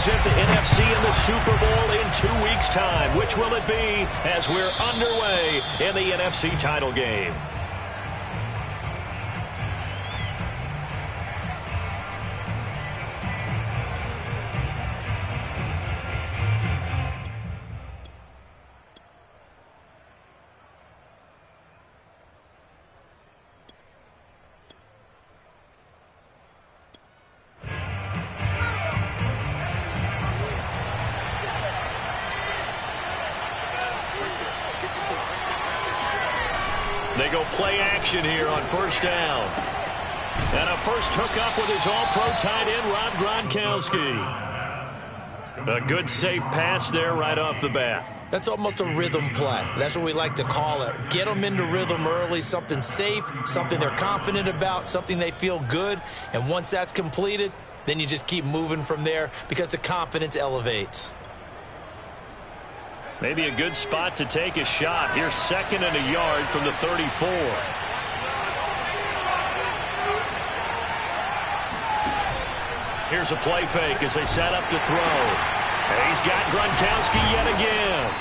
represent the NFC in the Super Bowl in 2 weeks' time. Which will it be as we're underway in the NFC title game? They go play action here on first down. And a first hookup with his all-pro tight end, Rob Gronkowski. A good safe pass there right off the bat. That's almost a rhythm play. That's what we like to call it. Get them into rhythm early, something safe, something they're confident about, something they feel good. And once that's completed, then you just keep moving from there because the confidence elevates. Maybe a good spot to take a shot. Here's 2nd and a yard from the 34. Here's a play fake as they set up to throw. And he's got Gronkowski yet again.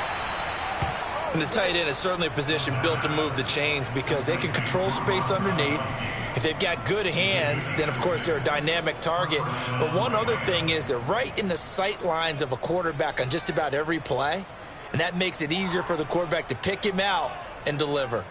And the tight end is certainly a position built to move the chains because they can control space underneath. If they've got good hands, then, of course, they're a dynamic target. But one other thing is they're right in the sight lines of a quarterback on just about every play. And that makes it easier for the quarterback to pick him out and deliver.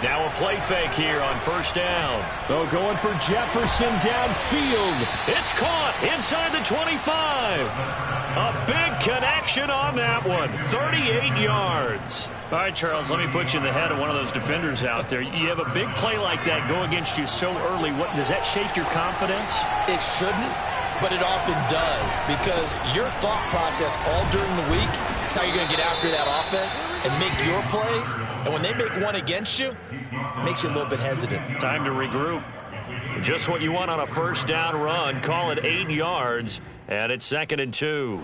Now a play fake here on first down. They're going for Jefferson downfield. It's caught inside the 25. A big connection on that one. 38 yards. All right, Charles, let me put you in the head of one of those defenders out there. You have a big play like that go against you so early. What does that shake your confidence? It shouldn't, but it often does because your thought process all during the week is how you're going to get after that offense and make your plays. And when they make one against you, it makes you a little bit hesitant. Time to regroup. Just what you want on a first down run. Call it 8 yards, and it's 2nd and 2.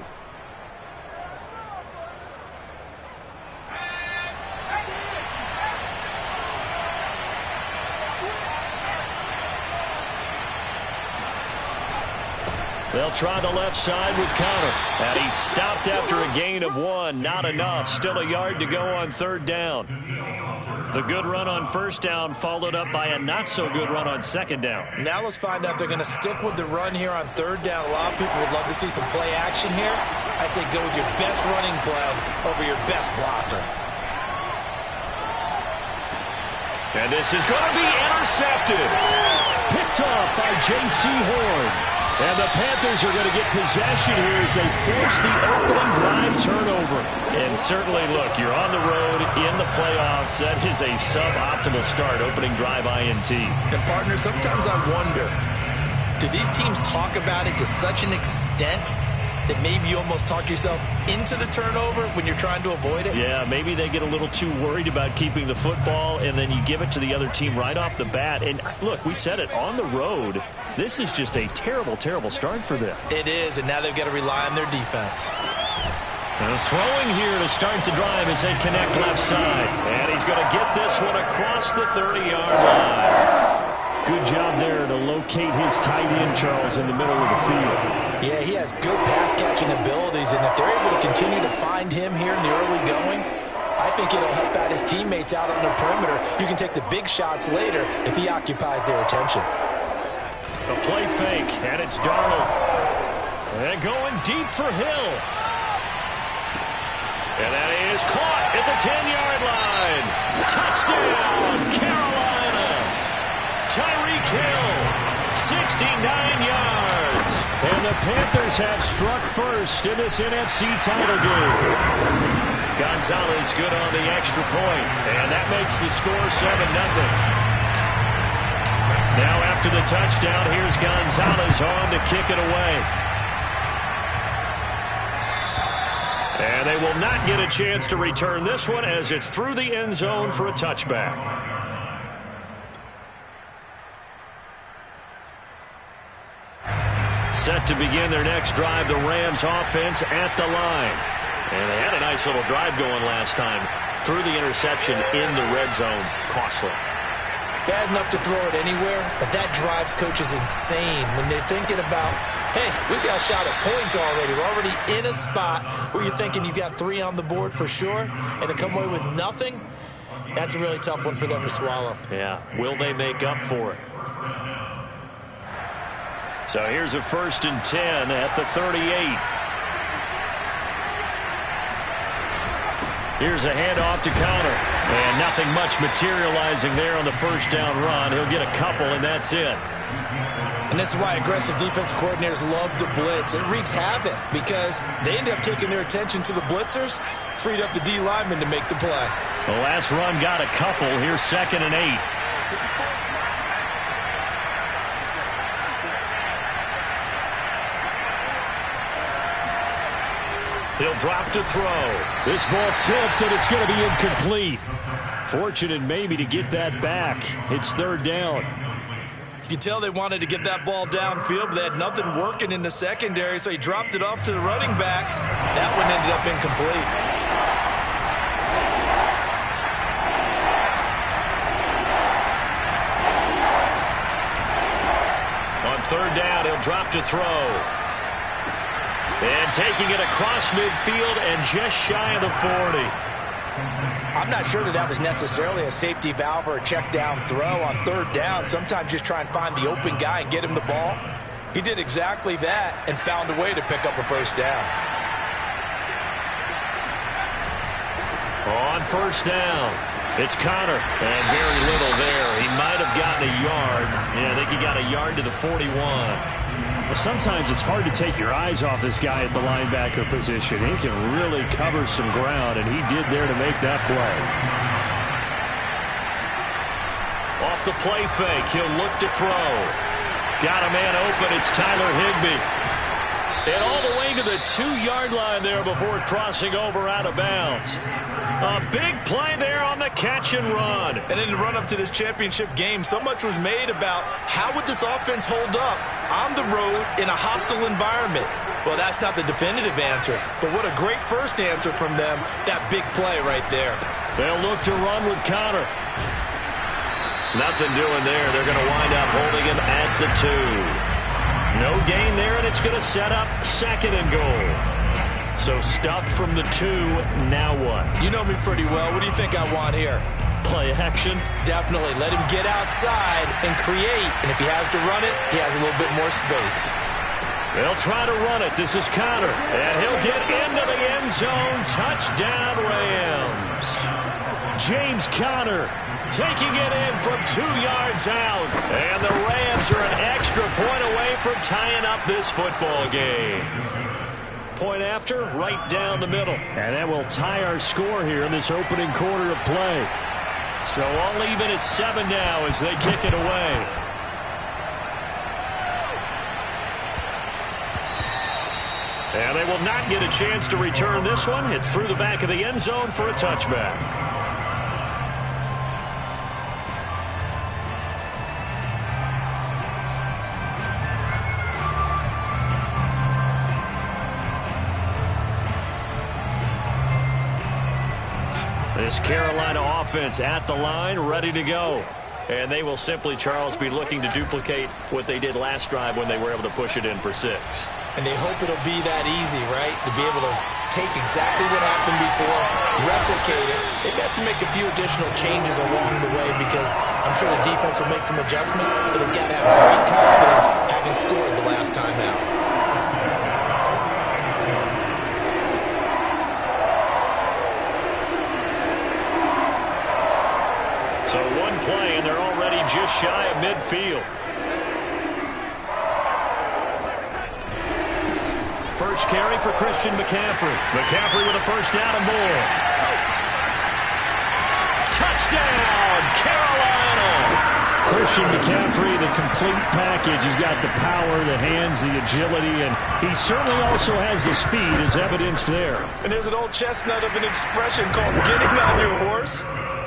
They'll try the left side with Conner. And he's stopped after a gain of 1. Not enough. Still a yard to go on 3rd down. The good run on first down followed up by a not-so-good run on 2nd down. Now let's find out if they're going to stick with the run here on 3rd down. A lot of people would love to see some play action here. I say go with your best running play over your best blocker. And this is going to be intercepted. Picked off by J.C. Horn. And the Panthers are going to get possession here as they force the opening drive turnover. And certainly, look, you're on the road in the playoffs. That is a suboptimal start, opening drive INT. And, partner, sometimes I wonder, do these teams talk about it to such an extent that maybe you almost talk yourself into the turnover when you're trying to avoid it? Yeah, maybe they get a little too worried about keeping the football, and then you give it to the other team right off the bat. And, look, we said it, on the road, this is just a terrible, terrible start for them. It is, and now they've got to rely on their defense. And throwing here to start the drive as they connect left side. And he's going to get this one across the 30-yard line. Good job there to locate his tight end, Charles, in the middle of the field. Yeah, he has good pass-catching abilities, and if they're able to continue to find him here in the early going, I think it'll help out his teammates out on the perimeter. You can take the big shots later if he occupies their attention. A play fake, and it's Darnold. And going deep for Hill. And that is caught at the 10-yard line. Touchdown, Carolina. Tyreek Hill, 69 yards. And the Panthers have struck first in this NFC title game. Gonzalez good on the extra point, and that makes the score 7-0. Now after the touchdown, here's Gonzalez on to kick it away. And they will not get a chance to return this one as it's through the end zone for a touchback. Set to begin their next drive, the Rams offense at the line. And they had a nice little drive going last time. Threw the interception in the red zone. Costly. Bad enough to throw it anywhere, but that drives coaches insane when they're thinking about, hey, we've got a shot at points already. We're already in a spot where you're thinking you've got 3 on the board for sure, and to come away with nothing, that's a really tough one for them to swallow. Yeah, will they make up for it? So here's a 1st and 10 at the 38. Here's a handoff to Conner. And nothing much materializing there on the first down run. He'll get a couple, and that's it. And this is why aggressive defensive coordinators love to blitz. It wreaks havoc because they end up taking their attention to the blitzers, freed up the D lineman to make the play. The last run got a couple. Here's 2nd and 8. He'll drop to throw. This ball tipped, and it's going to be incomplete. Fortunate maybe to get that back. It's 3rd down. You can tell they wanted to get that ball downfield, but they had nothing working in the secondary, so he dropped it off to the running back. That one ended up incomplete. On 3rd down, he'll drop to throw. And taking it across midfield and just shy of the 40. I'm not sure that was necessarily a safety valve or a check down throw on 3rd down. Sometimes just try and find the open guy and get him the ball. He did exactly that and found a way to pick up a 1st down. On 1st down, it's Conner. And very little there. He might have gotten a yard. Yeah, I think he got a yard to the 41. Well, sometimes it's hard to take your eyes off this guy at the linebacker position. He can really cover some ground, and he did there to make that play. Off the play fake, he'll look to throw. Got a man open, it's Tyler Higbee. And all the way to the 2-yard line there before crossing over out of bounds. A big play there on the catch and run. And in the run-up to this championship game, so much was made about how would this offense hold up on the road in a hostile environment. Well, that's not the definitive answer, but what a great first answer from them, that big play right there. They'll look to run with Conner. Nothing doing there. They're going to wind up holding him at the 2. No gain there, and it's going to set up 2nd and goal. So stuffed from the 2, now what? You know me pretty well. What do you think I want here? Play action? Definitely. Let him get outside and create. And if he has to run it, he has a little bit more space. They'll try to run it. This is Conner. And he'll get into the end zone. Touchdown, Rams. James Conner taking it in from 2 yards out. And the Rams are an extra point away from tying up this football game. Point after, right down the middle. And that will tie our score here in this opening quarter of play. So all even at 7 now as they kick it away. And they will not get a chance to return this one. It's through the back of the end zone for a touchback. This Carolina offense at the line, ready to go. And they will simply, Charles, be looking to duplicate what they did last drive when they were able to push it in for 6. And they hope it'll be that easy, right? To be able to take exactly what happened before, replicate it. They've got to make a few additional changes along the way because I'm sure the defense will make some adjustments, but they've got to have great confidence having scored the last time out. So one play, and they're already just shy of midfield. First carry for Christian McCaffrey. McCaffrey with a 1st down and more. Touchdown, Carolina! Christian McCaffrey, the complete package. He's got the power, the hands, the agility, and he certainly also has the speed as evidenced there. And there's an old chestnut of an expression called getting on your horse.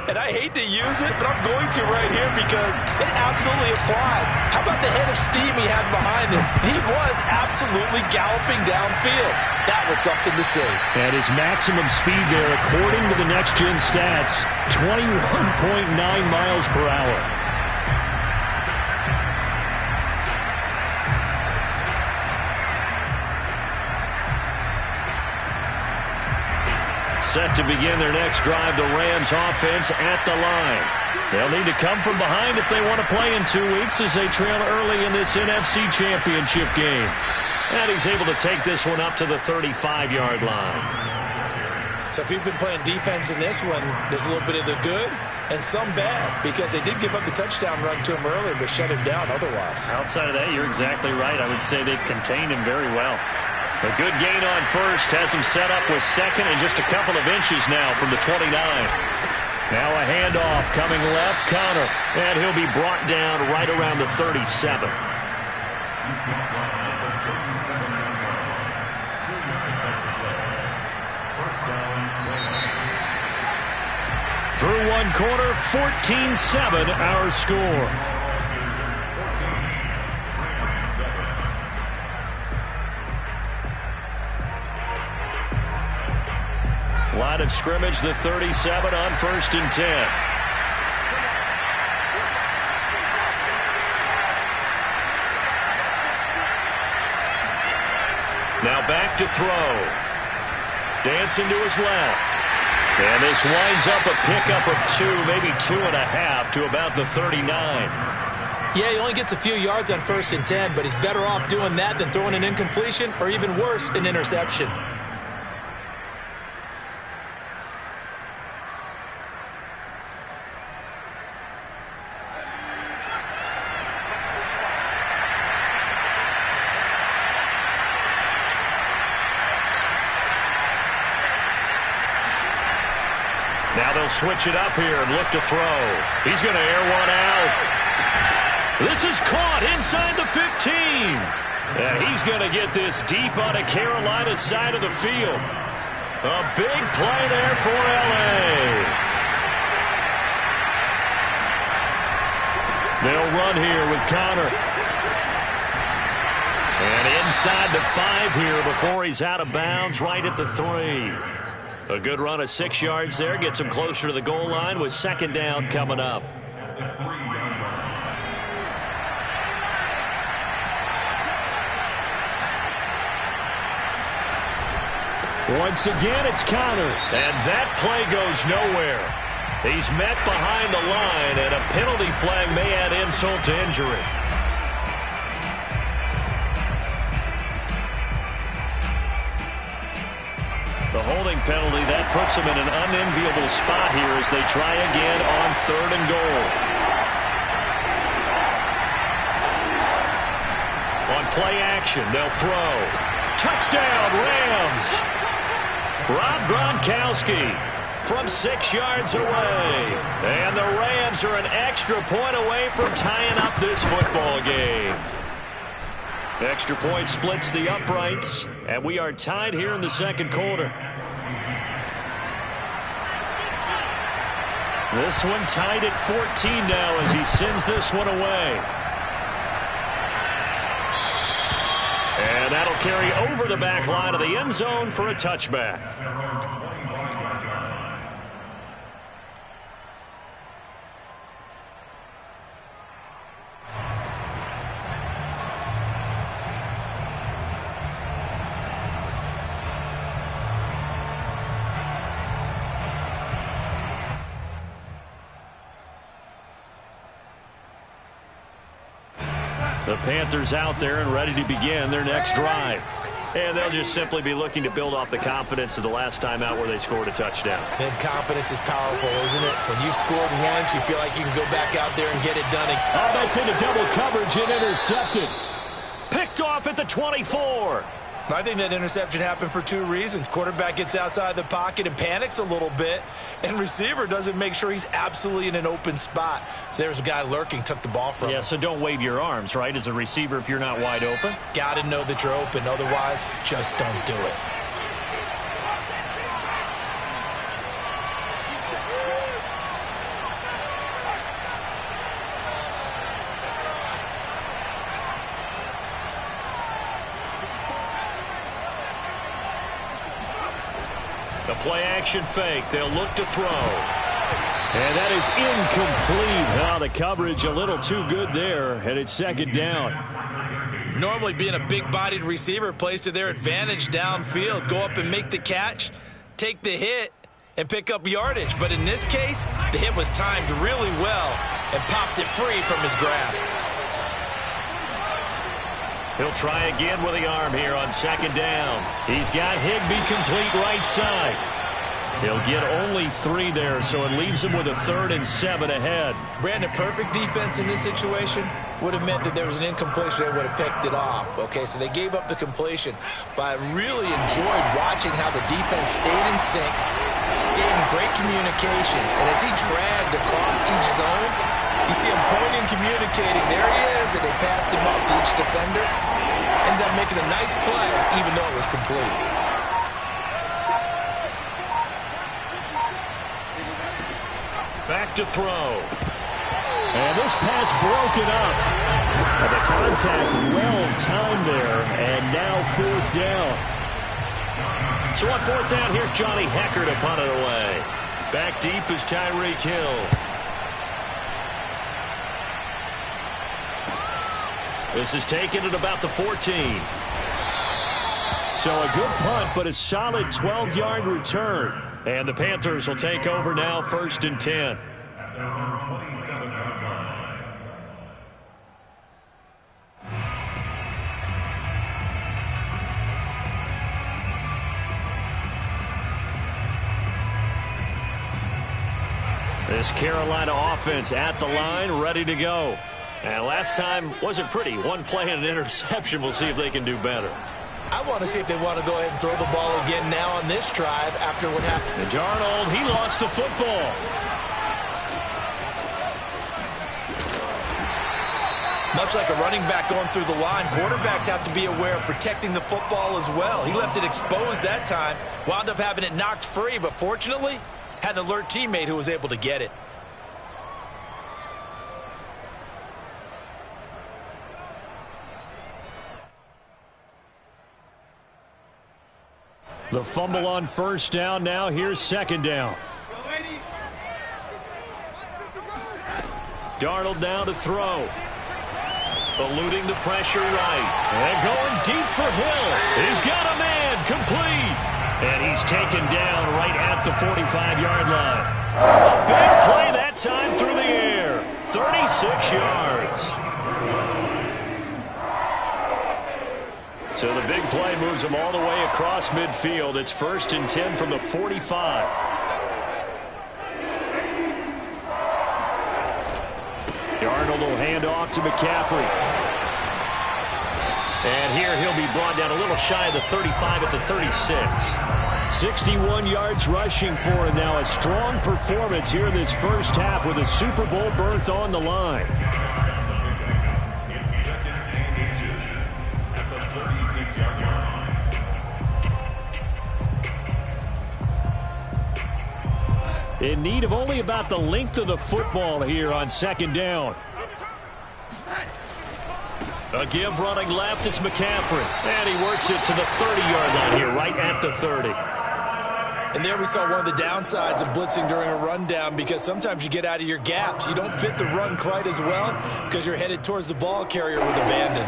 And I hate to use it, but I'm going to right here because it absolutely applies. How about the head of steam he had behind him. He was absolutely galloping downfield. That was something to see. And his maximum speed there, according to the Next Gen stats, 21.9 miles per hour. Set to begin their next drive, the Rams offense at the line. They'll need to come from behind if they want to play in 2 weeks as they trail early in this NFC Championship game. And he's able to take this one up to the 35-yard line. So if you've been playing defense in this one, there's a little bit of the good and some bad, because they did give up the touchdown run to him earlier but shut him down otherwise. Outside of that, you're exactly right. I would say they've contained him very well. A good gain on first has him set up with second and just a couple of inches now from the 29. Now a handoff coming left, Connor, and he'll be brought down right around the 37. Through one quarter, 14-7 our score. Line of scrimmage, the 37 on 1st and 10. Now back to throw. Dancing to his left. And this winds up a pickup of 2, maybe 2.5 to about the 39. Yeah, he only gets a few yards on 1st and 10, but he's better off doing that than throwing an incompletion or even worse, an interception. Now they'll switch it up here and look to throw. He's going to air one out. This is caught inside the 15. And he's going to get this deep on a Carolina side of the field. A big play there for L.A. They'll run here with Connor. And inside the 5 here before he's out of bounds, right at the 3. A good run of 6 yards there. Gets him closer to the goal line with 2nd down coming up. Once again, it's Connor. And that play goes nowhere. He's met behind the line, and a penalty flag may add insult to injury. The holding penalty, that puts them in an unenviable spot here as they try again on 3rd and goal. On play action, they'll throw. Touchdown, Rams! Rob Gronkowski from 6 yards away. And the Rams are an extra point away from tying up this football game. Extra point splits the uprights, and we are tied here in the 2nd quarter. This one tied at 14 now as he sends this one away. And that'll carry over the back line of the end zone for a touchback. The Panthers out there and ready to begin their next drive. And they'll just simply be looking to build off the confidence of the last time out where they scored a touchdown. And confidence is powerful, isn't it? When you've scored once, you feel like you can go back out there and get it done. Oh, that's into double coverage and intercepted. Picked off at the 24. I think that interception happened for 2 reasons. Quarterback gets outside the pocket and panics a little bit, and receiver doesn't make sure he's absolutely in an open spot. So there's a guy lurking, took the ball from him. Yeah, so don't wave your arms, right, as a receiver if you're not wide open. Got to know that you're open. Otherwise, just don't do it. The play action fake. They'll look to throw. And that is incomplete. Oh, the coverage a little too good there, and it's second down. Normally being a big-bodied receiver plays to their advantage downfield. Go up and make the catch, take the hit, and pick up yardage. But in this case, the hit was timed really well and popped it free from his grasp. He'll try again with the arm here on second down. He's got Higbee complete right side. He'll get only 3 there, so it leaves him with a 3rd and 7 ahead. Brandon, perfect defense in this situation would have meant that there was an incompletion that would have picked it off. Okay, so they gave up the completion. But I really enjoyed watching how the defense stayed in sync, stayed in great communication. And as he dragged across each zone, you see him pointing, communicating. There he is, and they passed him off to each defender. Ended up making a nice play, even though it was complete. Back to throw. And this pass broken up. And the contact well-timed there, and now 4th down. So on 4th down, here's Johnny Hekker to punt it away. Back deep is Tyreek Hill. This is taken at about the 14. So a good punt, but a solid 12-yard return. And the Panthers will take over now, 1st and 10. This Carolina offense at the line, ready to go. And last time wasn't pretty. One play and an interception. We'll see if they can do better. I want to see if they want to go ahead and throw the ball again now on this drive after what happened. And Darnold, he lost the football. Much like a running back going through the line, quarterbacks have to be aware of protecting the football as well. He left it exposed that time, wound up having it knocked free, but fortunately, had an alert teammate who was able to get it. The fumble on 1st down. Now here's 2nd down. Darnold now to throw. Eluding the pressure right. And going deep for Hill. He's got a man complete. And he's taken down right at the 45-yard line. A big play that time through the air. 36 yards. So the big play moves them all the way across midfield. It's 1st and 10 from the 45. Darnold will hand off to McCaffrey. And here he'll be brought down a little shy of the 35 at the 36. 61 yards rushing for him now. A strong performance here in this first half with a Super Bowl berth on the line. In need of only about the length of the football here on 2nd down. A give running left, it's McCaffrey. And he works it to the 30-yard line here, right at the 30. And there we saw one of the downsides of blitzing during a rundown, because sometimes you get out of your gaps. You don't fit the run quite as well because you're headed towards the ball carrier with abandon.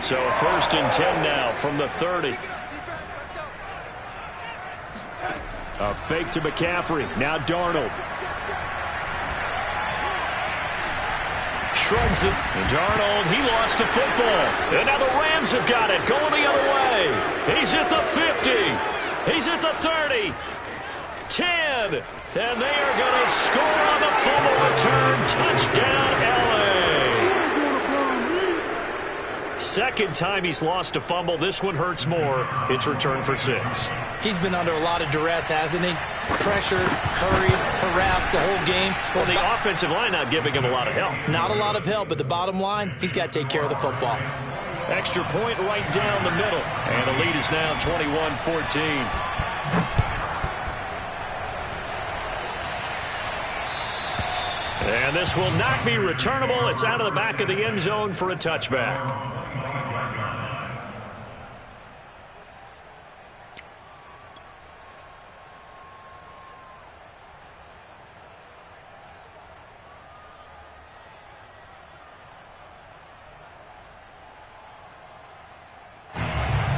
So 1st and 10 now from the 30. A fake to McCaffrey. Now Darnold. Shrugs it. And Darnold, he lost the football. And now the Rams have got it. Going the other way. He's at the 50. He's at the 30. 10. And they are going to score on the fumble return. Touchdown, LA. Second time he's lost a fumble. This one hurts more. It's returned for 6. He's been under a lot of duress, hasn't he? Pressured, hurried, harassed the whole game. Well, the offensive line not giving him a lot of help. Not a lot of help, but the bottom line, he's got to take care of the football. Extra point right down the middle. And the lead is now 21-14. And this will not be returnable. It's out of the back of the end zone for a touchback.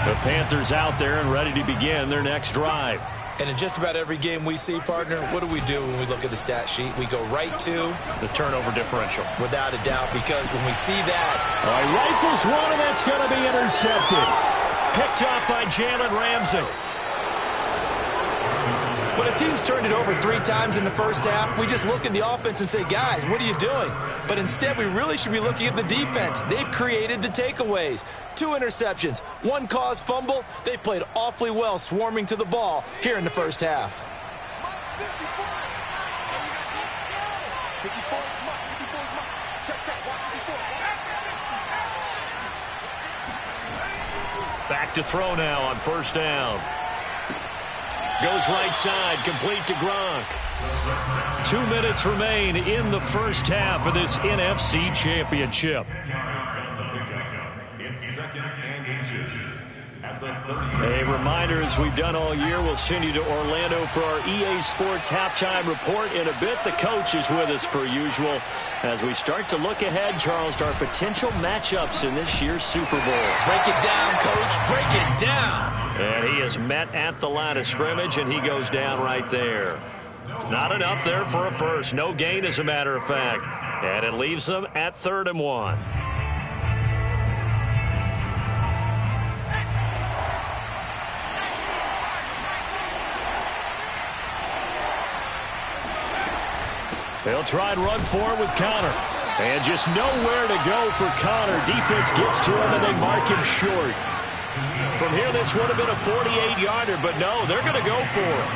The Panthers out there and ready to begin their next drive. And in just about every game we see, partner, what do we do when we look at the stat sheet? We go right to the turnover differential. Without a doubt, because when we see that. All right, rifles one, and that's going to be intercepted. Picked off by Jalen Ramsey. When a team's turned it over 3 times in the first half, we just look at the offense and say, guys, what are you doing? But instead, we really should be looking at the defense. They've created the takeaways. 2 interceptions, 1 caused fumble. They played awfully well swarming to the ball here in the first half. Back to throw now on first down. Goes right side, complete to Gronk. 2 minutes remain in the first half of this NFC Championship. A reminder, as we've done all year, we'll send you to Orlando for our EA Sports halftime report. In a bit, the coach is with us per usual as we start to look ahead, Charles, to our potential matchups in this year's Super Bowl. Break it down, coach. Break it down. And he is met at the line of scrimmage, and he goes down right there. Not enough there for a first. No gain, as a matter of fact. And it leaves them at 3rd and 1. They'll try and run forward with Connor. And just nowhere to go for Connor. Defense gets to him, and they mark him short. From here, this would have been a 48-yarder, but no, they're going to go for it.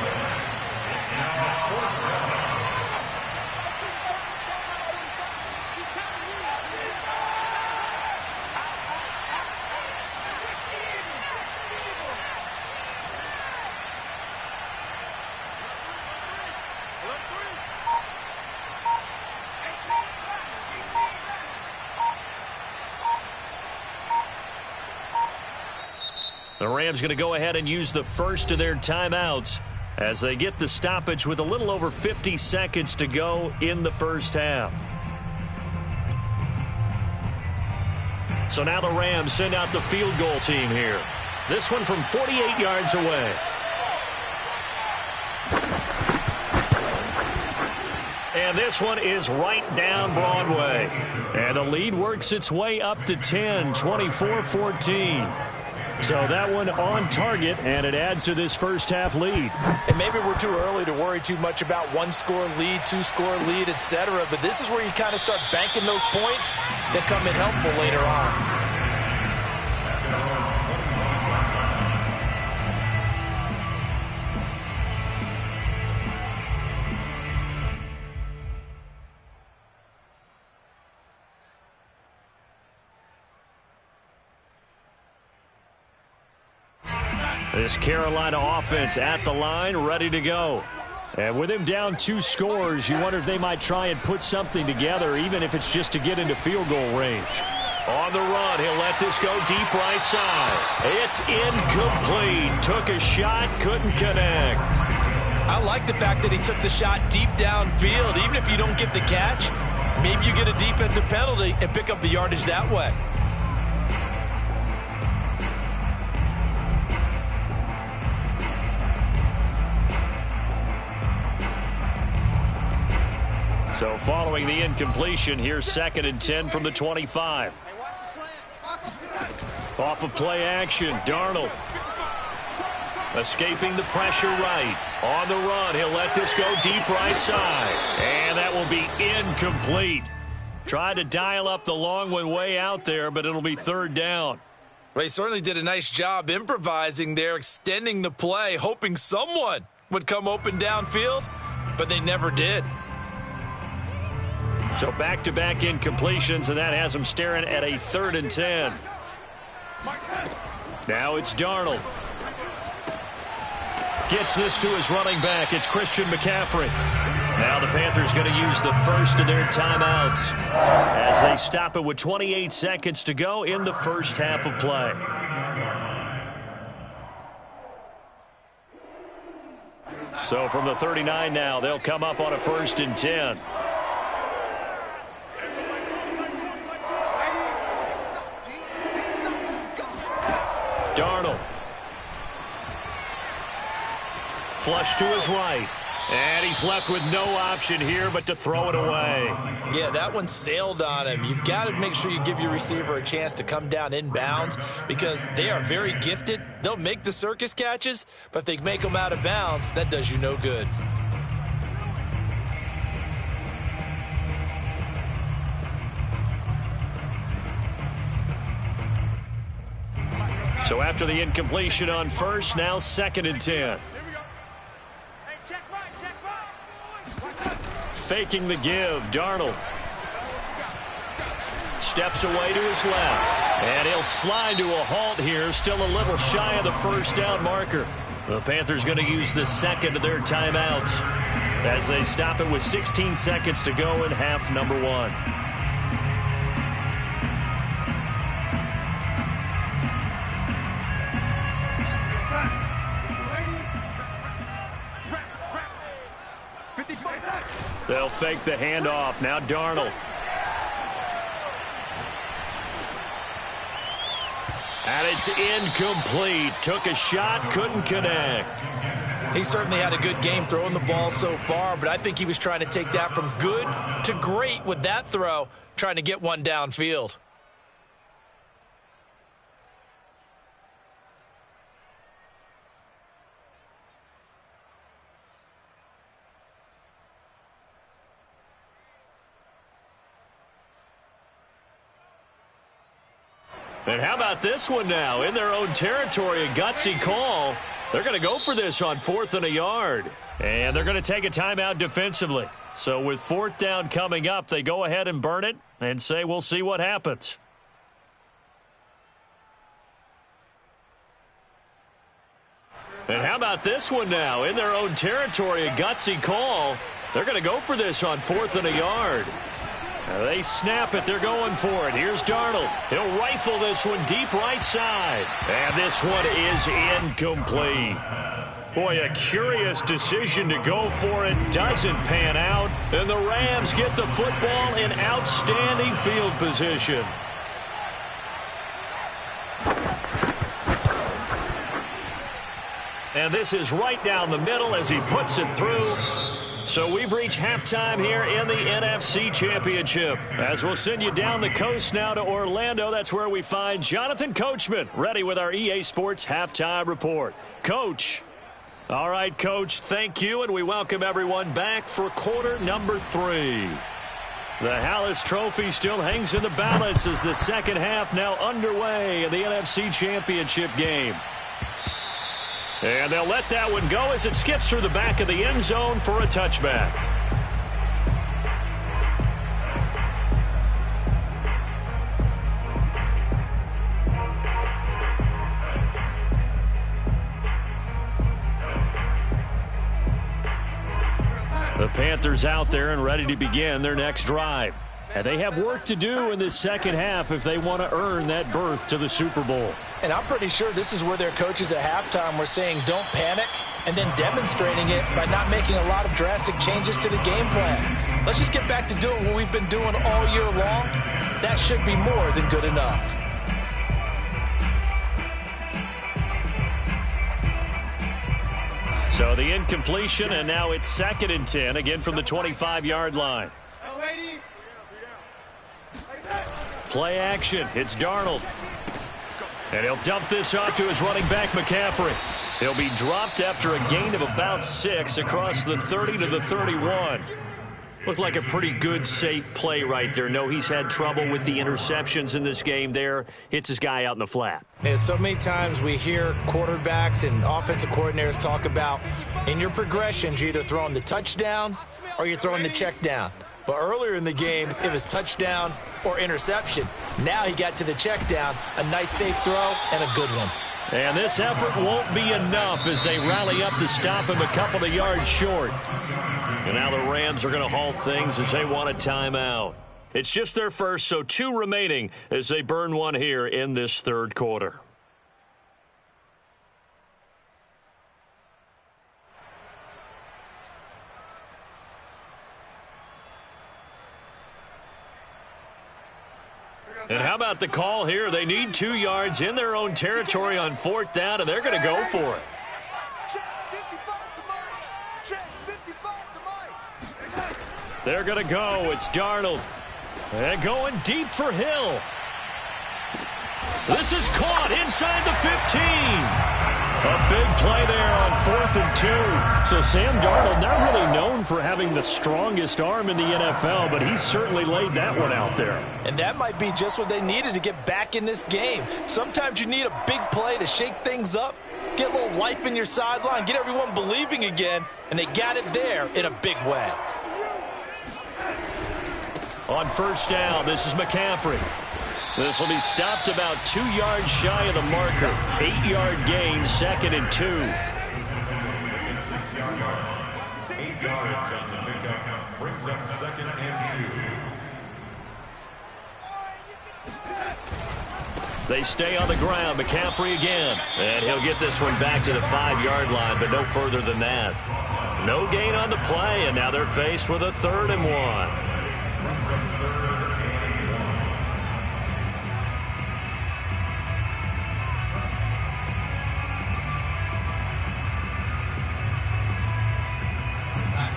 The Rams going to go ahead and use the first of their timeouts as they get the stoppage with a little over 50 seconds to go in the first half. So now the Rams send out the field goal team here. This one from 48 yards away. And this one is right down Broadway. And the lead works its way up to 10, 24-14. So that one on target, and it adds to this first half lead. And maybe we're too early to worry too much about 1-score lead, 2-score lead, etc. But this is where you kind of start banking those points that come in helpful later on. This Carolina offense at the line, ready to go. And with him down 2 scores, you wonder if they might try and put something together, even if it's just to get into field goal range. On the run, he'll let this go deep right side. It's incomplete. Took a shot, couldn't connect. I like the fact that he took the shot deep downfield. Even if you don't get the catch, maybe you get a defensive penalty and pick up the yardage that way. So following the incompletion, here's 2nd and 10 from the 25. Off of play action, Darnold. Escaping the pressure right. On the run, he'll let this go deep right side. And that will be incomplete. Tried to dial up the long one way out there, but it'll be 3rd down. Well, he certainly did a nice job improvising there, extending the play, hoping someone would come open downfield, but they never did. So back-to-back incompletions, and that has him staring at a 3rd and 10. Now it's Darnold. Gets this to his running back. It's Christian McCaffrey. Now the Panthers going to use the first of their timeouts as they stop it with 28 seconds to go in the first half of play. So from the 39 now, they'll come up on a 1st and 10. Darnold. Flush to his right. And he's left with no option here but to throw it away. Yeah, that one sailed on him. You've got to make sure you give your receiver a chance to come down inbounds because they are very gifted. They'll make the circus catches, but if they make them out of bounds, that does you no good. So after the incompletion on first, now 2nd and 10. Faking the give, Darnold. Steps away to his left. And he'll slide to a halt here, still a little shy of the first down marker. The Panthers going to use the second of their timeouts as they stop it with 16 seconds to go in half number 1. They'll fake the handoff. Now Darnold. And it's incomplete. Took a shot, couldn't connect. He certainly had a good game throwing the ball so far, but I think he was trying to take that from good to great with that throw, trying to get one downfield. And how about this one now? In their own territory, a gutsy call. They're going to go for this on 4th and a yard. And they're going to take a timeout defensively. So with 4th down coming up, they go ahead and burn it and say we'll see what happens. And how about this one now? In their own territory, a gutsy call. They're going to go for this on 4th and a yard. They snap it. They're going for it. Here's Darnold. He'll rifle this one deep right side. And this one is incomplete. Boy, a curious decision to go for it. Doesn't pan out. And the Rams get the football in outstanding field position. And this is right down the middle as he puts it through. So we've reached halftime here in the NFC Championship. As we'll send you down the coast now to Orlando, that's where we find Jonathan Coachman, ready with our EA Sports Halftime Report. Coach. All right, Coach, thank you, and we welcome everyone back for quarter number 3. The Hallis Trophy still hangs in the balance as the second half now underway in the NFC Championship game. And they'll let that one go as it skips through the back of the end zone for a touchback. The Panthers out there and ready to begin their next drive. And they have work to do in this second half if they want to earn that berth to the Super Bowl. And I'm pretty sure this is where their coaches at halftime were saying don't panic and then demonstrating it by not making a lot of drastic changes to the game plan. Let's just get back to doing what we've been doing all year long. That should be more than good enough. So the incompletion, and now it's 2nd and 10, again from the 25-yard line. Play action. It's Darnold. And he'll dump this off to his running back, McCaffrey. He'll be dropped after a gain of about 6 across the 30 to the 31. Looked like a pretty good, safe play right there. No, he's had trouble with the interceptions in this game there. Hits his guy out in the flat. Yeah, so many times we hear quarterbacks and offensive coordinators talk about in your progressions, you're either throwing the touchdown or you're throwing the check down. But earlier in the game, it was touchdown or interception. Now he got to the check down, a nice safe throw, and a good one. And this effort won't be enough as they rally up to stop him a couple of yards short. And now the Rams are going to halt things as they want a timeout. It's just their first, so 2 remaining as they burn one here in this third quarter. And how about the call here? They need 2 yards in their own territory on 4th down, and they're going to go for it. They're going to go. It's Darnold. And going deep for Hill. This is caught inside the 15. A big play there on 4th and 2. So Sam Darnold, not really known for having the strongest arm in the NFL, but he certainly laid that one out there. And that might be just what they needed to get back in this game. Sometimes you need a big play to shake things up, get a little life in your sideline, get everyone believing again, and they got it there in a big way. On 1st down, this is McCaffrey. This will be stopped about 2 yards shy of the marker. 8-yard gain, 2nd and 2. 8 yards on the pickup brings up 2nd and 2. They stay on the ground. McCaffrey again. And he'll get this one back to the 5-yard line, but no further than that. No gain on the play, and now they're faced with a 3rd and 1.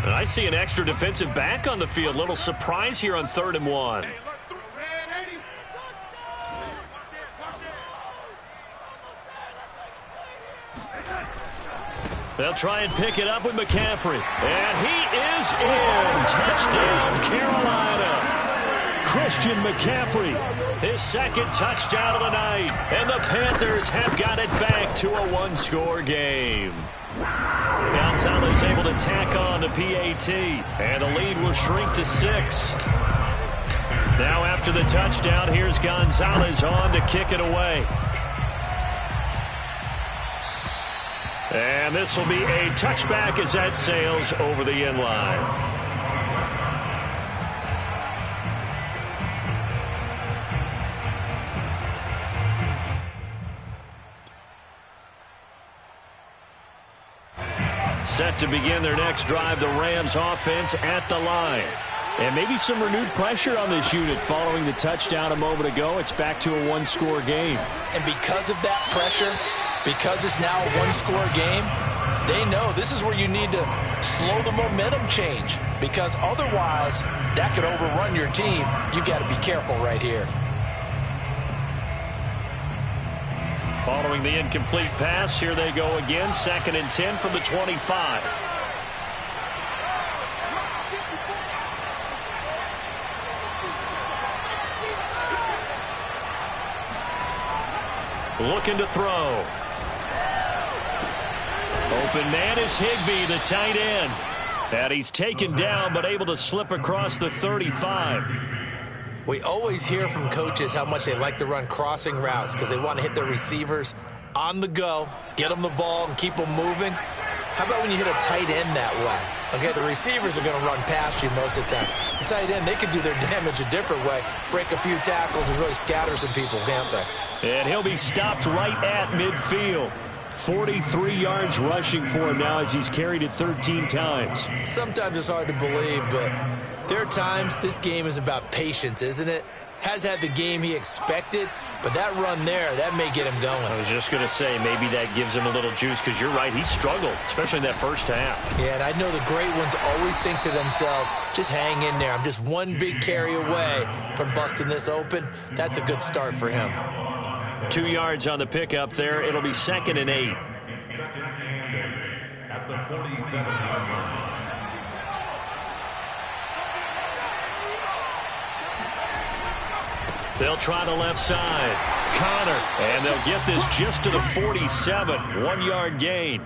And I see an extra defensive back on the field. Little surprise here on 3rd and 1. They'll try and pick it up with McCaffrey. And he is in. Touchdown, Carolina. Christian McCaffrey, his 2nd touchdown of the night. And the Panthers have got it back to a 1-score game. Gonzalez able to tack on the PAT, and the lead will shrink to 6. Now after the touchdown, here's Gonzalez on to kick it away. And this will be a touchback as that sails over the end line. Set to begin their next drive, the Rams offense at the line. And maybe some renewed pressure on this unit following the touchdown a moment ago. It's back to a 1-score game. And because of that pressure, because it's now a 1-score game, they know this is where you need to slow the momentum change. Because otherwise, that could overrun your team. You've got to be careful right here. Following the incomplete pass, here they go again. 2nd and 10 from the 25. Looking to throw. Open man is Higbee, the tight end. And he's taken down, but able to slip across the 35. We always hear from coaches how much they like to run crossing routes because they want to hit their receivers on the go, get them the ball, and keep them moving. How about when you hit a tight end that way? Okay, the receivers are going to run past you most of the time. The tight end, they can do their damage a different way, break a few tackles and really scatter some people, can't they? And he'll be stopped right at midfield. 43 yards rushing for him now as he's carried it 13 times. Sometimes it's hard to believe, but there are times this game is about patience, isn't it? Has had the game he expected, but that run there, that may get him going. I was just going to say, maybe that gives him a little juice because you're right, he struggled, especially in that first half. Yeah, and I know the great ones always think to themselves, just hang in there. I'm just one big carry away from busting this open. That's a good start for him. 2 yards on the pickup there. It'll be 2nd and 8. It's 2nd and 8 at the 47-yard line. They'll try the left side. Connor. And they'll get this just to the 47. 1-yard gain.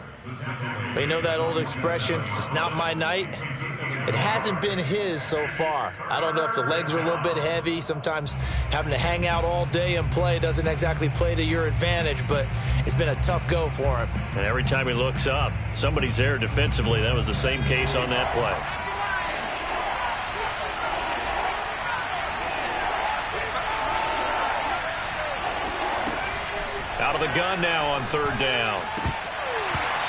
But you know that old expression, it's not my night? It hasn't been his so far. I don't know if the legs are a little bit heavy. Sometimes having to hang out all day and play doesn't exactly play to your advantage, but it's been a tough go for him. And every time he looks up, somebody's there defensively. That was the same case on that play. Out of the gun now on third down.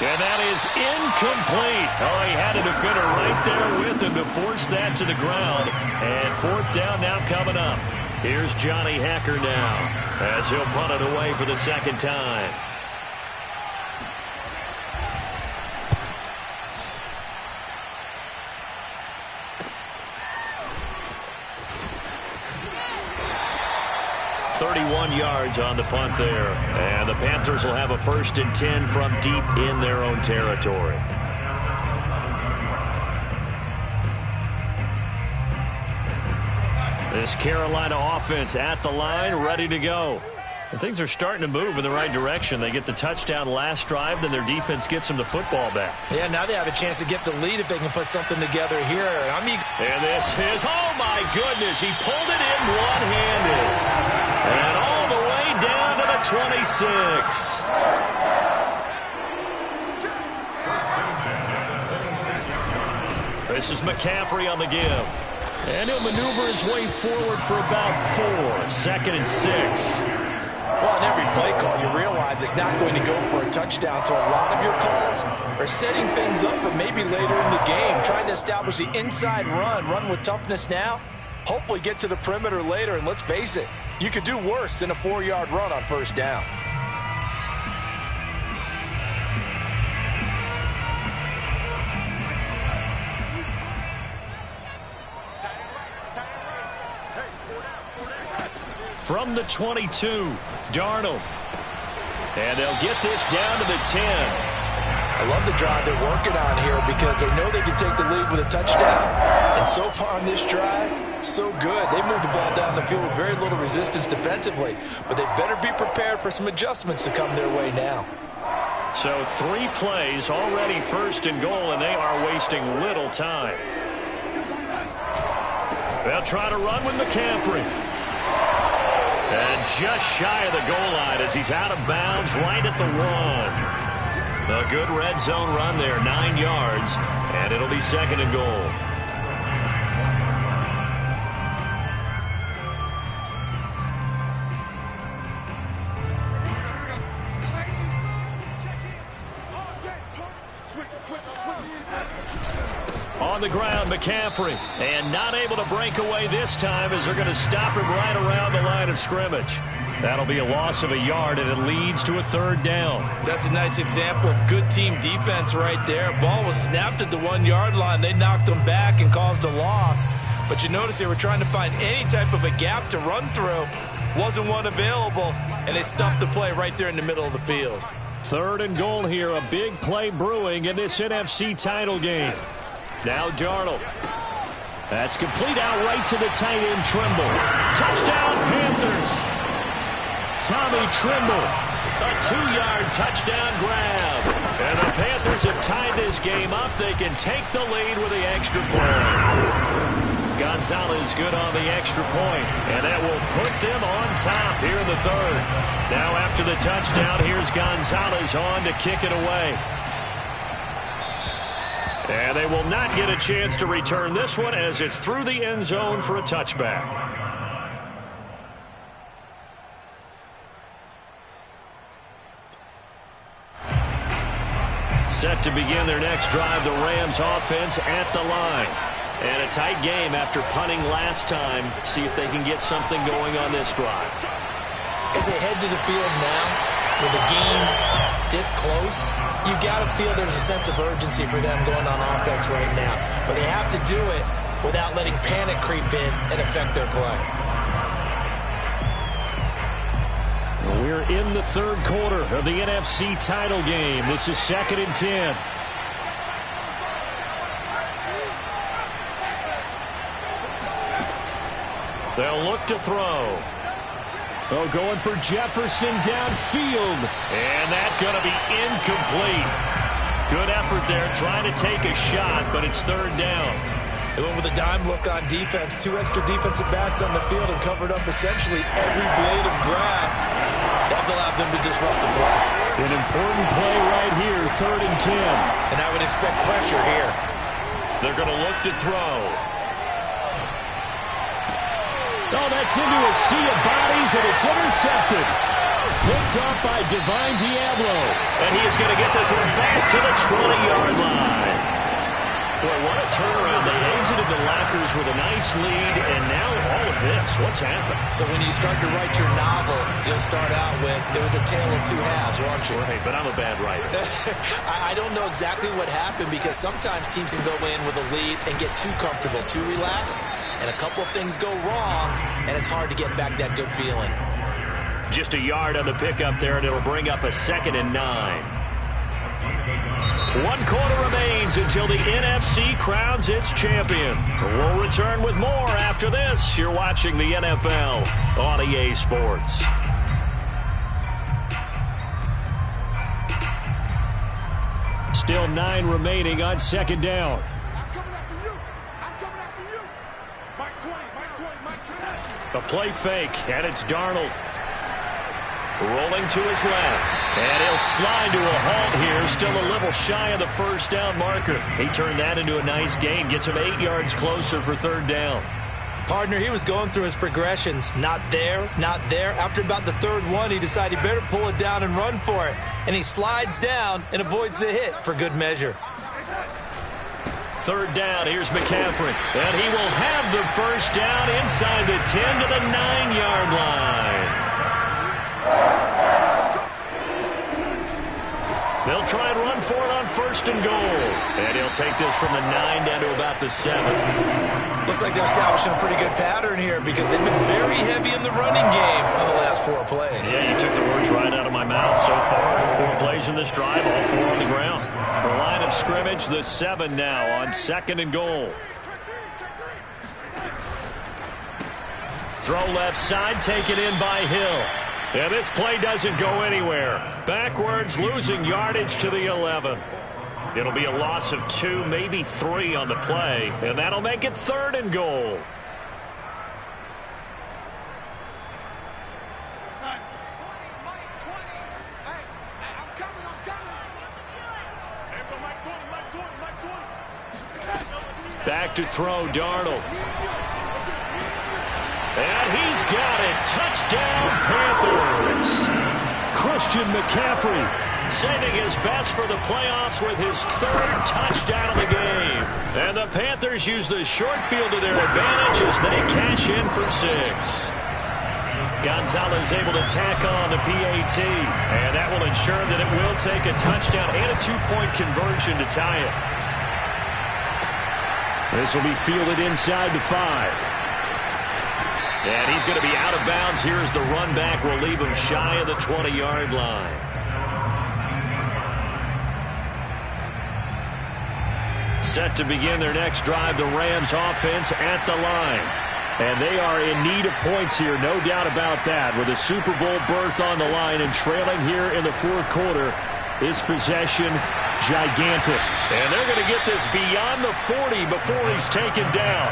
And that is incomplete. Oh, he had a defender right there with him to force that to the ground. And fourth down now coming up. Here's Johnny Hekker now as he'll punt it away for the second time. Yards on the punt there. And the Panthers will have a 1st and 10 from deep in their own territory. This Carolina offense at the line, ready to go. And things are starting to move in the right direction. They get the touchdown last drive, then their defense gets them the football back. Yeah, now they have a chance to get the lead if they can put something together here. And this is, oh my goodness, he pulled it in one-handed. And all the way down to the 26. This is McCaffrey on the give. And he'll maneuver his way forward for about 4. 2nd and 6. Well, in every play call, you realize it's not going to go for a touchdown, so a lot of your calls are setting things up for maybe later in the game, trying to establish the inside run with toughness now, hopefully get to the perimeter later, and let's face it, you could do worse than a 4-yard run on first down. From the 22, Darnold. And they'll get this down to the 10. I love the drive they're working on here because they know they can take the lead with a touchdown. And so far on this drive, so good. They moved the ball down the field with very little resistance defensively, but they better be prepared for some adjustments to come their way now. So 3 plays, already 1st and goal, and they are wasting little time. They'll try to run with McCaffrey. And just shy of the goal line as he's out of bounds right at the 1. A good red zone run there, 9 yards, and it'll be 2nd and goal. On the ground, McCaffrey, and not able to break away this time as they're going to stop him right around the line of scrimmage. That'll be a loss of a yard, and it leads to a 3rd down. That's a nice example of good team defense right there. Ball was snapped at the 1-yard line. They knocked him back and caused a loss. But you notice they were trying to find any type of a gap to run through. Wasn't one available, and they stuffed the play right there in the middle of the field. 3rd and goal here, a big play brewing in this NFC title game. Now Darnold. That's complete out right to the tight end, Trimble. Touchdown, Panthers. Tommy Trimble. A 2-yard touchdown grab. And the Panthers have tied this game up. They can take the lead with the extra point. Gonzalez good on the extra point, and that will put them on top here in the 3rd. Now after the touchdown, here's Gonzalez on to kick it away. And they will not get a chance to return this one as it's through the end zone for a touchback. Set to begin their next drive, the Rams offense at the line. And a tight game after punting last time. See if they can get something going on this drive. As they head to the field now, with the game this close, you got to feel there's a sense of urgency for them going on offense right now. But they have to do it without letting panic creep in and affect their play. We're in the 3rd quarter of the NFC title game. This is 2nd and 10. They'll look to throw. Oh, going for Jefferson downfield. And that's going to be incomplete. Good effort there, trying to take a shot, but it's third down. They went with a dime look on defense. 2 extra defensive backs on the field and covered up essentially every blade of grass. That allowed them to disrupt the play. An important play right here, 3rd and 10. And I would expect pressure here. They're going to look to throw. Oh, that's into a sea of bodies, and it's intercepted. Picked up by Divine Diablo. And he is going to get this one back to the 20-yard line. Boy, what a turnaround. They exited the Lockers with a nice lead, and now all of this. What's happened? So when you start to write your novel, you'll start out with, it was a tale of 2 halves, won't you? Right, but I'm a bad writer. I don't know exactly what happened, because sometimes teams can go in with a lead and get too comfortable, too relaxed, and a couple of things go wrong, and it's hard to get back that good feeling. Just a yard on the pickup there, and it'll bring up a 2nd and 9. 1 quarter remains until the NFC crowns its champion. We'll return with more after this. You're watching the NFL on EA Sports. Still 9 remaining on 2nd down. I'm coming after you. I'm coming after you. Mike 20, Mike 20, Mike 20. A play fake, and it's Darnold. Rolling to his left, and he'll slide to a halt here, still a little shy of the 1st down marker. He turned that into a nice gain, gets him 8 yards closer for 3rd down. Partner, he was going through his progressions. Not there, not there. After about the 3rd one, he decided he better pull it down and run for it. And he slides down and avoids the hit for good measure. 3rd down, here's McCaffrey. And he will have the 1st down inside the 10 to the 9-yard line. They'll try and run for it on 1st and goal. And he'll take this from the 9 down to about the 7. Looks like they're establishing a pretty good pattern here, because they've been very heavy in the running game on the last 4 plays. Yeah, you took the words right out of my mouth so far. 4 plays in this drive, all 4 on the ground. The line of scrimmage, the 7 now on 2nd and goal. Throw left side, taken in by Hill. And this play doesn't go anywhere. Backwards, losing yardage to the 11. It'll be a loss of 2, maybe 3 on the play, and that'll make it 3rd and goal. Back to throw, Darnold. And he's got it. Touchdown, Panthers. Christian McCaffrey saving his best for the playoffs with his 3rd touchdown of the game. And the Panthers use the short field to their advantage as they cash in for 6. Gonzalez able to tack on the PAT. And that will ensure that it will take a touchdown and a 2-point conversion to tie it. This will be fielded inside the 5. And he's going to be out of bounds here as the run back will leave him shy of the 20-yard line. Set to begin their next drive, the Rams offense at the line. And they are in need of points here, no doubt about that. With a Super Bowl berth on the line and trailing here in the 4th quarter, this possession gigantic. And they're going to get this beyond the 40 before he's taken down.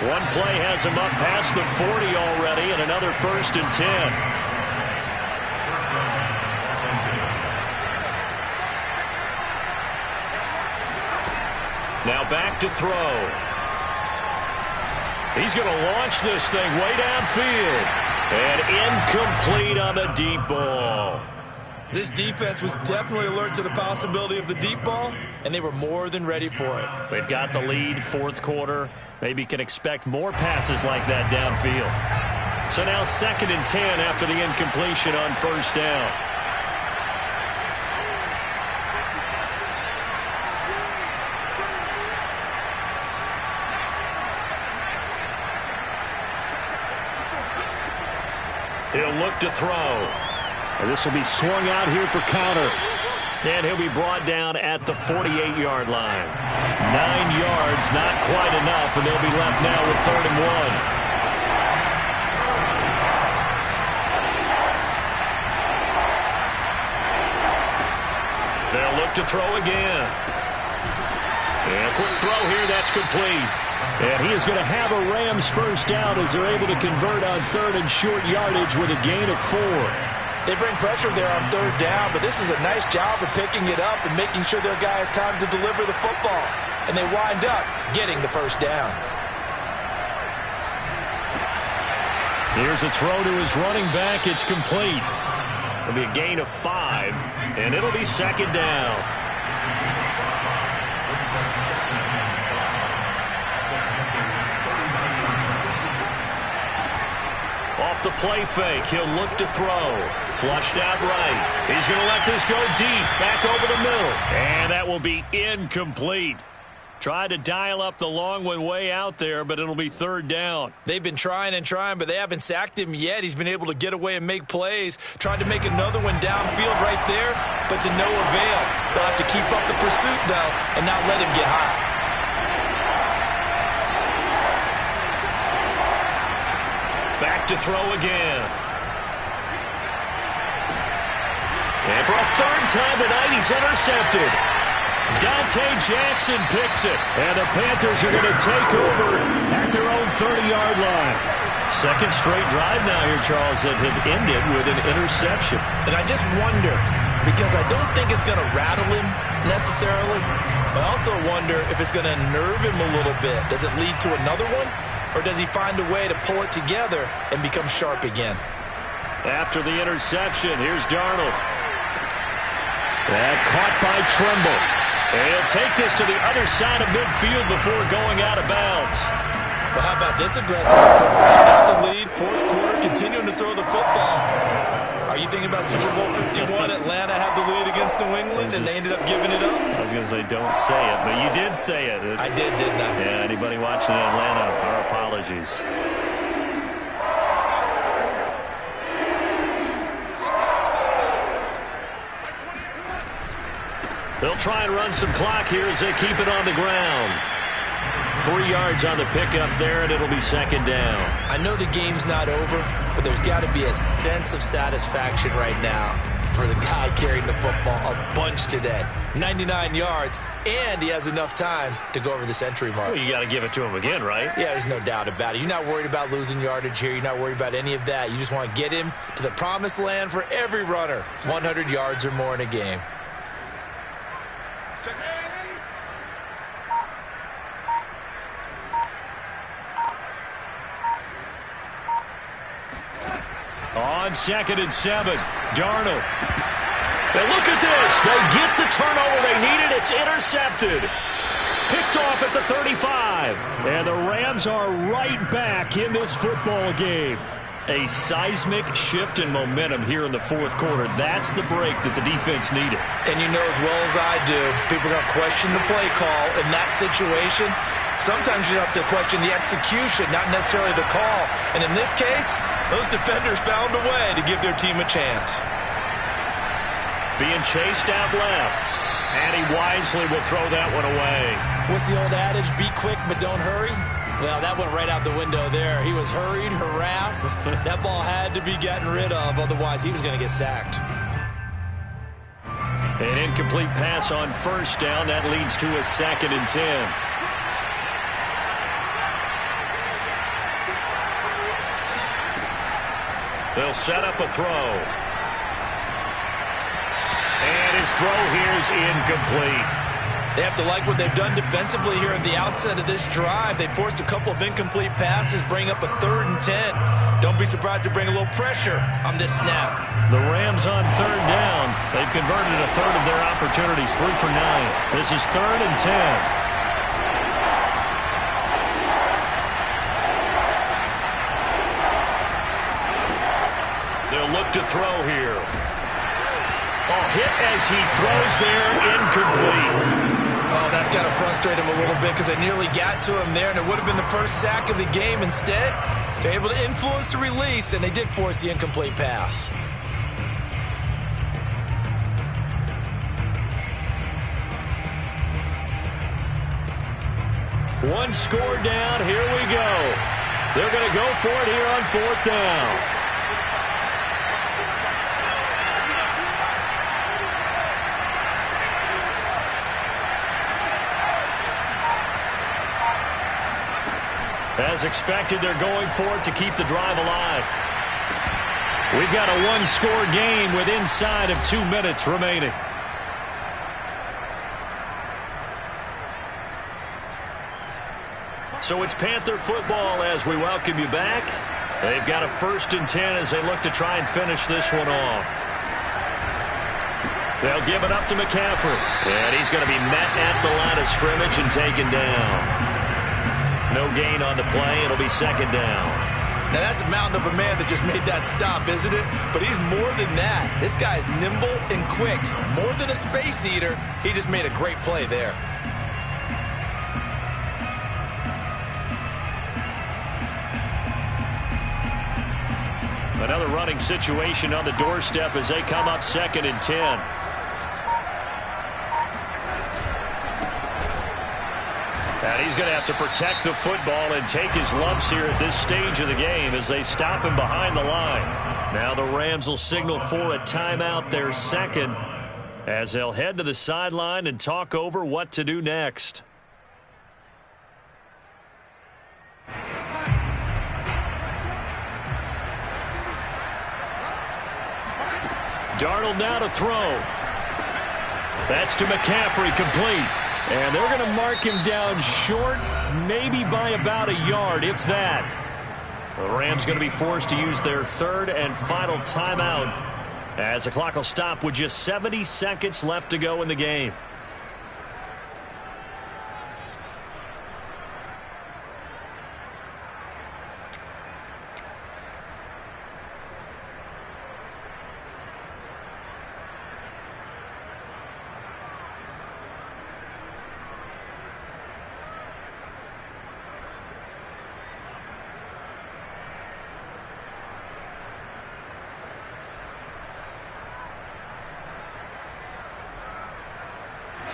One play has him up past the 40 already, and another 1st and 10. Now back to throw. He's going to launch this thing way downfield. And incomplete on the deep ball. This defense was definitely alert to the possibility of the deep ball, and they were more than ready for it. They've got the lead, 4th quarter. Maybe can expect more passes like that downfield. So now 2nd and 10 after the incompletion on 1st down. He'll look to throw. And this will be swung out here for counter. And he'll be brought down at the 48-yard line. 9 yards, not quite enough, and they'll be left now with 3rd and 1. They'll look to throw again. And quick throw here, that's complete. And he is going to have a Rams first down as they're able to convert on third and short yardage with a gain of 4. They bring pressure there on third down, but this is a nice job of picking it up and making sure their guy has time to deliver the football. And they wind up getting the first down. Here's a throw to his running back. It's complete. It'll be a gain of 5, and it'll be second down. Off the play fake, he'll look to throw. Flushed out right. He's going to let this go deep, back over the middle. And that will be incomplete. Tried to dial up the long one way out there, but it'll be third down. They've been trying and trying, but they haven't sacked him yet. He's been able to get away and make plays. Tried to make another one downfield right there, but to no avail. They'll have to keep up the pursuit, though, and not let him get high. Back to throw again. And for a third time tonight, he's intercepted. Dante Jackson picks it. And the Panthers are going to take over at their own 30-yard line. Second straight drive now here, Charles, that have ended with an interception. And I just wonder, because I don't think it's going to rattle him necessarily, I also wonder if it's going to nerve him a little bit. Does it lead to another one? Or does he find a way to pull it together and become sharp again? After the interception, here's Darnold. That caught by Tremble. And he'll take this to the other side of midfield before going out of bounds. Well, how about this aggressive approach? Got the lead, fourth quarter, continuing to throw the football. Are you thinking about Super Bowl 51? Atlanta had the lead against New England, and they ended up giving it up? I was going to say, don't say it, but you did say it. I did, didn't I? Yeah, anybody watching in Atlanta, our apologies. They'll try and run some clock here as they keep it on the ground. 3 yards on the pickup there, and it'll be second down. I know the game's not over, but there's got to be a sense of satisfaction right now for the guy carrying the football a bunch today. 99 yards, and he has enough time to go over the century mark. Well, you got to give it to him again, right? Yeah, there's no doubt about it. You're not worried about losing yardage here. You're not worried about any of that. You just want to get him to the promised land for every runner. 100 yards or more in a game. On 2nd and 7, Darnold. And look at this. They get the turnover they needed. It's intercepted. Picked off at the 35. And the Rams are right back in this football game. A seismic shift in momentum here in the fourth quarter. That's the break that the defense needed. And you know as well as I do, people are going to question the play call in that situation. Sometimes you have to question the execution, not necessarily the call. And in this case, those defenders found a way to give their team a chance. Being chased out left. And he wisely will throw that one away. What's the old adage? Be quick, but don't hurry. Well, that went right out the window there. He was hurried, harassed. That ball had to be gotten rid of, otherwise he was going to get sacked. An incomplete pass on first down. That leads to a 2nd and 10. They'll set up a throw. And his throw here is incomplete. They have to like what they've done defensively here at the outset of this drive. They forced a couple of incomplete passes, bring up a 3rd and 10. Don't be surprised to bring a little pressure on this snap. The Rams on 3rd down. They've converted a third of their opportunities, 3 for 9. This is 3rd and 10. They'll look to throw here. Oh, hit as he throws there, incomplete. Oh, that's got to frustrate him a little bit because they nearly got to him there, and it would have been the first sack of the game. Instead, they're able to influence the release, and they did force the incomplete pass. One score down. Here we go. They're going to go for it here on 4th down. As expected, they're going for it to keep the drive alive. We've got a one-score game with inside of 2 minutes remaining. So it's Panther football as we welcome you back. They've got a 1st and 10 as they look to try and finish this one off. They'll give it up to McCaffrey. And he's going to be met at the line of scrimmage and taken down. No gain on the play. It'll be 2nd down. Now, that's a mountain of a man that just made that stop, isn't it? But he's more than that. This guy's nimble and quick. More than a space eater, he just made a great play there. Another running situation on the doorstep as they come up 2nd and 10. And he's going to have to protect the football and take his lumps here at this stage of the game as they stop him behind the line. Now the Rams will signal for a timeout, their 2nd, as they'll head to the sideline and talk over what to do next. Darnold now to throw. That's to McCaffrey, complete. And they're going to mark him down short, maybe by about a yard, if that. The Rams going to be forced to use their 3rd and final timeout as the clock will stop with just 70 seconds left to go in the game.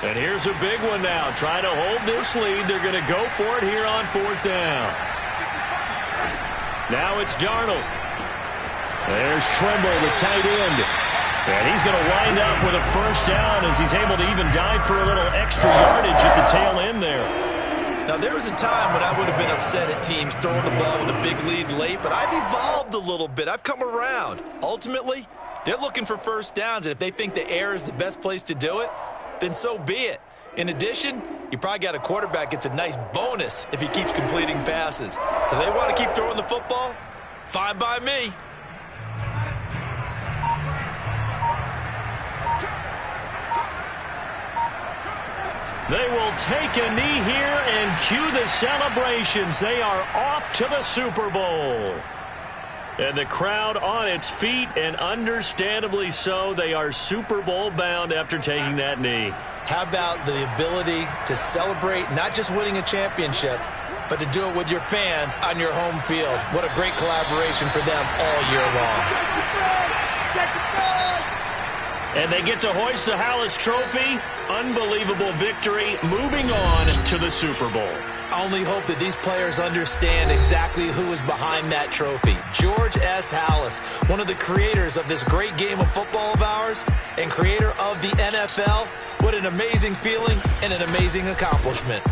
And here's a big one now. Trying to hold this lead. They're going to go for it here on 4th down. Now it's Darnold. There's Tremble, the tight end. And he's going to wind up with a 1st down as he's able to even dive for a little extra yardage at the tail end there. Now, there was a time when I would have been upset at teams throwing the ball with a big lead late, but I've evolved a little bit. I've come around. Ultimately, they're looking for 1st downs, and if they think the air is the best place to do it, then so be it. In addition, you probably got a quarterback gets a nice bonus if he keeps completing passes. So they want to keep throwing the football? Fine by me. They will take a knee here and cue the celebrations. They are off to the Super Bowl. And the crowd on its feet, and understandably so. They are Super Bowl bound after taking that knee. How about the ability to celebrate not just winning a championship, but to do it with your fans on your home field? What a great collaboration for them all year long. And they get to hoist the Hallis Trophy. Unbelievable victory. Moving on to the Super Bowl. I only hope that these players understand exactly who is behind that trophy. George S. Halas, one of the creators of this great game of football of ours and creator of the NFL. What an amazing feeling and an amazing accomplishment.